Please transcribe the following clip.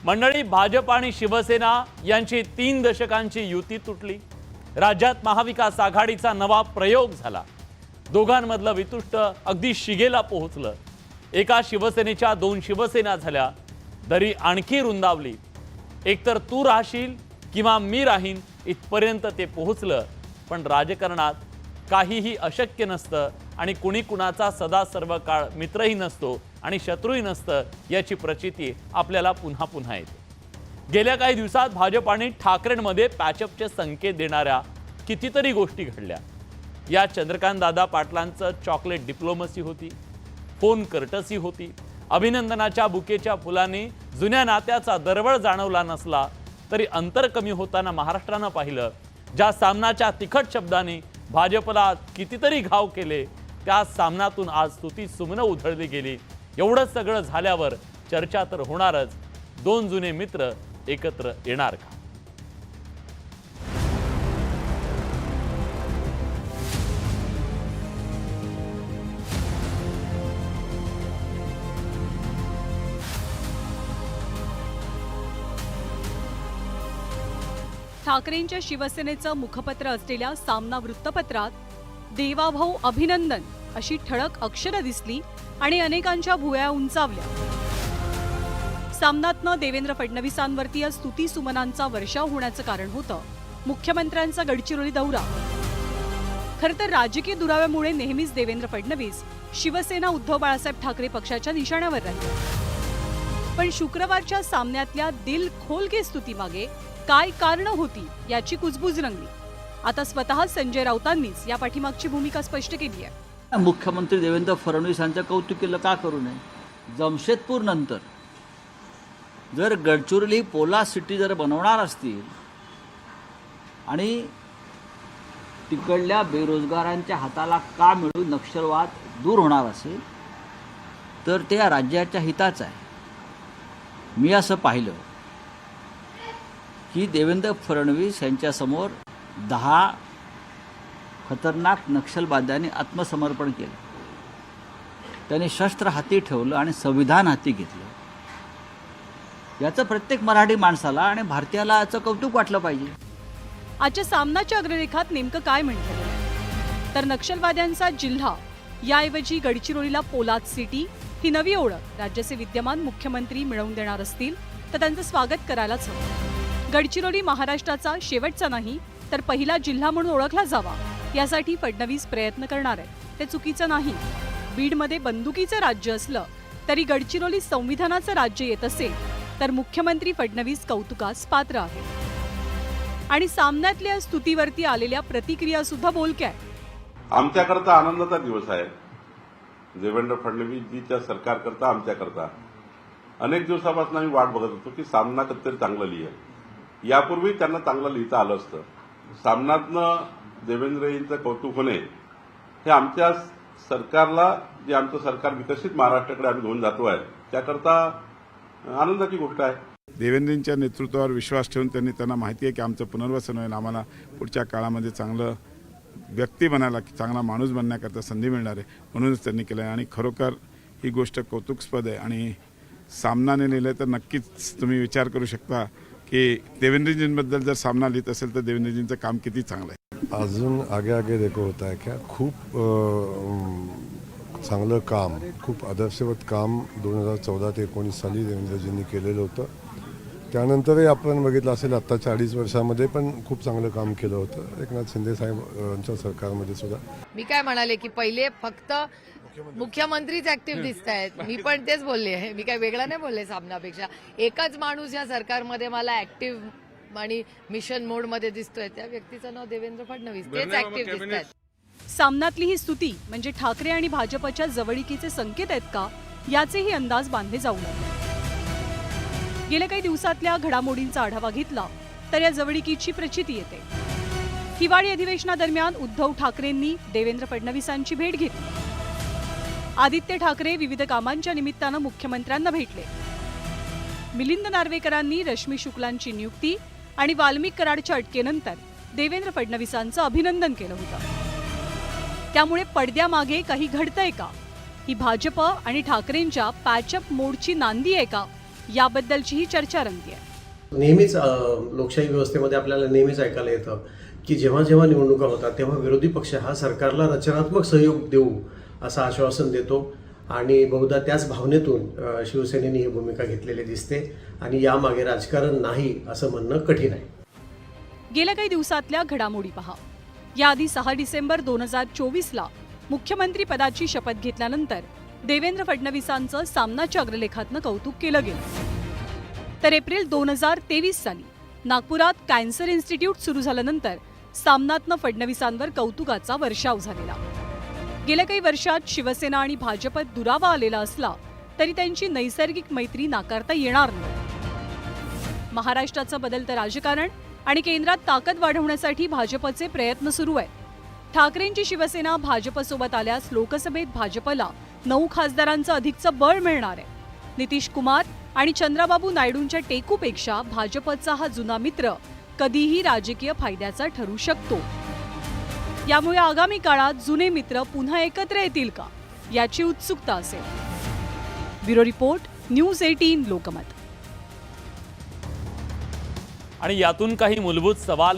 मंडळी, भाजप आणि शिवसेना यांची 3 दशकांची युती तुटली। राज्यात महाविकास आघाडीचा नवा प्रयोग झाला। दोघांमधलं वितुष्ट अगदी शिगेला पोहोचलं। एका शिवसेनेच्या 2 शिवसेना झाल्या, दरी आणखी रुंदावली। एकतर तू राहशील किंवा मी राहीन इथपर्यंत ते पोहोचलं। पण राजकारणात काहीही अशक्य नसतं आणि कुणी कुणाचा सदा सर्व काळ मित्रही नसतो आणि शत्रूही नसतं याची प्रचिती आपल्याला पुन्हा पुन्हा येते। गेल्या काही दिवसात भाजप आणि ठाकरेंमध्ये पॅचअपचे संकेत देणाऱ्या कितीतरी गोष्टी घडल्या। या चंद्रकांत दादा पाटलांचं चॉकलेट डिप्लोमसी होती, फोन कर्टसी होती। अभिनंदनाच्या बुकेच्या फुलांनी जुन्या नात्याचा दरवळ जाणवला नसला तरी अंतर कमी होताना महाराष्ट्रानं पाहिलं। ज्या सामनाच्या तिखट शब्दांनी भाजपला कितीतरी घाव केले, त्या सामनातून आज स्तुती सुमनं उधळली गेली। एवढं सगळं झाल्यावर चर्चा तर होणारच, 2 जुने मित्र एकत्र येणार का? ठाकरेंच्या शिवसेनेचं मुखपत्र असलेल्या सामना वृत्तपत्रात देवाभाऊ अभिनंदन अशी ठळक अक्षरं दिसली आणि अनेकांच्या भुवया उंचावल्या। सामनातनं देवेंद्र फडणवीसांवरती या स्तुती सुमनांचा वर्षाव होण्याचं कारण होतं मुख्यमंत्र्यांचा गडचिरोली दौरा। खरं तर राजकीय दुराव्यामुळे नेहमीच देवेंद्र फडणवीस शिवसेना उद्धव बाळासाहेब ठाकरे पक्षाच्या निशाण्यावर राहिले। पण शुक्रवारच्या सामन्यातल्या दिल खोल के स्तुतीमागे काय कारण होती याची कुजबूज रंगली। आता स्वतः संजय राऊतांनीच या पाठीमागची भूमिका स्पष्ट केली आहे। मुख्यमंत्री देवेंद्र फडणवीस यांचं कौतुक केलं का करू नये? जमशेदपूर नंतर जर गडचिरोली पोला सिटी जर बनवणार असतील आणि तिकडल्या बेरोजगारांच्या हाताला काम मिळून नक्षलवाद दूर होणार असेल तर ते राज्याच्या हिताचं आहे। मी असं पाहिलं की देवेंद्र फडणवीस यांच्यासमोर 10 खतरनाक नक्षलवाद्यांनी आत्मसमर्पण केलं। त्यांनी शस्त्र हाती ठेवलं आणि संविधान हाती घेतलं। याचं प्रत्येक मराठी माणसाला आणि भारतीयाला याचं कौतुक वाटलं पाहिजे। आजच्या सामनाच्या अग्ररेखात नेमकं काय म्हटलं तर नक्षलवाद्यांचा जिल्हा याऐवजी गडचिरोलीला पोलाद सिटी ही नवी ओळख राज्याचे विद्यमान मुख्यमंत्री मिळवून देणार असतील तर त्यांचं स्वागत करायलाच हवं। गडचिरोली महाराष्ट्राचा शेवटचा नाही तर पहिला जिल्हा म्हणून ओळखला जावा यासाठी फडणवीस प्रयत्न करणार आहेत। ते चुकीचं नाही। बीडमध्ये बंदुकीचं राज्य असलं तरी गडचिरोली संविधानाचं राज्य येत असेल तर मुख्यमंत्री फडणवीस कौतुकास पात्र आहेत। आणि सामन्यातल्या स्तुतीवरती आलेल्या प्रतिक्रिया सुद्धा बोलक्या आहेत। आमच्याकरता आनंदाचा दिवस आहे। देवेंद्र फडणवीसजीच्या सरकारकरता आमच्याकरता अनेक दिवसापासून आम्ही वाट बघत होतो की सामना कधीतरी चांगला लिहिल। यापूर्वी त्यांना चांगलं लिहिता आलं असतं। सामन्यातनं देवेंद्रजींचं कौतुक होणे हे आमच्या सरकारला, जे आमचं सरकार विकसित महाराष्ट्राकडे आम्ही घेऊन जातो आहे, त्याकरता आनंदाची गोष्ट आहे। देवेंद्रजींच्या नेतृत्वावर विश्वास ठेवून त्यांना माहिती आहे की आमचं पुनर्वसन होईल, आम्हाला पुढच्या काळामध्ये चांगलं व्यक्ती बनायला, चांगला माणूस बनण्याकरता संधी मिळणार आहे, म्हणूनच त्यांनी केलं आहे। आणि खरोखर ही गोष्ट कौतुकास्पद आहे। आणि सामनाने लिहिलं तर नक्कीच तुम्ही विचार करू शकता की देवेंद्रजींबद्दल जर सामना लिहित असेल तर देवेंद्रजींचं काम किती चांगलं आहे। अजून आगे आगे देखो होता है क्या, खूप चांगलं काम, खूप आदर्शवत काम 2014 ते 19 साली देवेंद्रजींनी केलेलं होतं। त्यानंतरही आपण बघितलं असेल आत्ताच्या 2.5 वर्षामध्ये पण खूप चांगलं काम केलं होतं एकनाथ शिंदे साहेबांच्या सरकारमध्ये सुद्धा। मी काय म्हणाले की पहिले फक्त मुख्यमंत्रीच ऍक्टिव्ह दिसत आहेत, मी पण तेच बोलले आहे, मी काय वेगळं नाही बोलले। सामनापेक्षा एकच माणूस या सरकारमध्ये मला ऍक्टिव्ह आणि मिशन मोड मध्ये दिसतोय, त्या व्यक्तीचं नाव देवेंद्र फडणवीस, तेच ऍक्टिव्ह दिसत आहेत। सामनातली ही स्तुती म्हणजे ठाकरे आणि भाजपच्या जवळीकीचे संकेत आहेत का याचेही अंदाज बांधले जाऊ लागले। गेल्या काही दिवसातल्या घडामोडींचा आढावा घेतला तर या जवळीकीची प्रचिती येते। हिवाळी अधिवेशनादरम्यान उद्धव ठाकरेंनी देवेंद्र फडणवीसांची भेट घेतली। आदित्य ठाकरे विविध कामांच्या निमित्तानं मुख्यमंत्र्यांना भेटले। मिलिंद नार्वेकरांनी रश्मी शुक्लांची नियुक्ती आणि वाल्मिक कराडच्या अटकेनंतर देवेंद्र फडणवीसांचं अभिनंदन केलं होतं। त्यामुळे पडद्यामागे काही घडतंय का? ही भाजप आणि ठाकरेंच्या पॅचअप मोडची नांदी आहे का? याबद्दलचीही चर्चा रंगली आहे. नेहमीच लोकशाही व्यवस्थेमध्ये आपल्याला नेहमीच ऐकायला येतं की जेव्हा जेव्हा निवडणुका होतात तेव्हा विरोधी पक्ष हा सरकारला रचनात्मक सहयोग देऊ असं आश्वासन देतो आणि बहुधा त्याच भावनेतून शिवसेनेने ही भूमिका घेतलेली दिसते आणि यामागे राजकारण नाही असं म्हणणं कठीण आहे. गेल्या काही दिवसातल्या घडामोडी पहा. याआधी 6 डिसेंबर 2024ला मुख्यमंत्री पदाची शपथ घेतल्यानंतर देवेंद्र फडणवीसांचं सामनाच्या अग्रलेखातनं कौतुक केलं गेलं. तर एप्रिल 2023 साली नागपुरात कॅन्सर इन्स्टिट्यूट सुरू झाल्यानंतर सामनातनं फडणवीसांवर कौतुकाचा वर्षाव झालेला. गेल्या काही वर्षात शिवसेना आणि भाजपत दुरावा आलेला असला तरी त्यांची नैसर्गिक मैत्री नाकारता येणार नाही. महाराष्ट्राचं बदलतं राजकारण आणि केंद्रात ताकद वाढवण्यासाठी भाजपचे प्रयत्न सुरू आहेत. ठाकरेंची शिवसेना भाजपसोबत आल्यास लोकसभेत भाजपला 9 खासदारांचं अधिकचं बळ मिळणार आहे. नितीश कुमार आणि चंद्राबाबू नायडूंच्या टेकूपेक्षा भाजपचा हा जुना मित्र कधीही राजकीय फायद्याचा ठरू शकतो. यामुळे आगामी काळात जुने मित्र पुन्हा एकत्र येतील का याची उत्सुकता असेल. Bureau report, news 18 Lokmat. आणि यातून काही मूलभूत सवाल